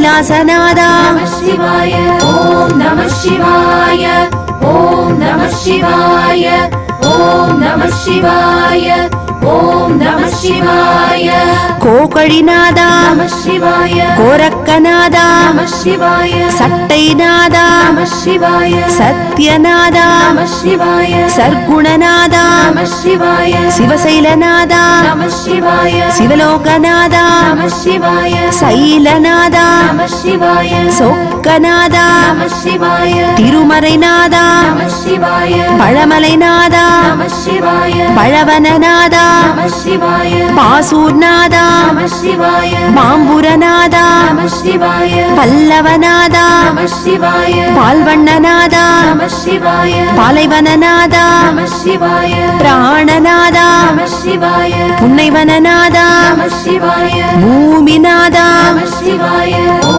கைலாசநாதா நமः சிவாய. ஓம் நமः சிவாய. ஓம் நமः சிவாய. ஓம் நமः சிவாய. ஓம் நமः சிவாய. கோகழிநாதா நமः சிவாய. கோரக்கநாதா நமः சிவாய. சட்டைநாதா நமः சிவாய. சத்யநாதா நமः சிவாய. சர்க்குணநாதா நமः சிவாய. சிவசைலநாதா நமः சிவாய. சிவலோகநாதா நமः சிவாய. சைலநாதா நமः சிவாய. சொக்கநாதா நமः சிவாய. திருமறைநாதா நமः சிவாய. பழமலைநாதா நமः சிவாய. பழவனநாதா நமः சிவாய. பாசூர்நாதா நமः சிவாய. மாம்புரநாதா நமः சிவாய. பல்லவநாதா நமः சிவாய. பால்வண்ணநாதா நமः சிவாய. பாலைவனநாதா நமः சிவாய. பிராணநாதா நமः சிவாய. புன்னைவனநாதா நமः சிவாய. பூமிநாதா நமः சிவாய.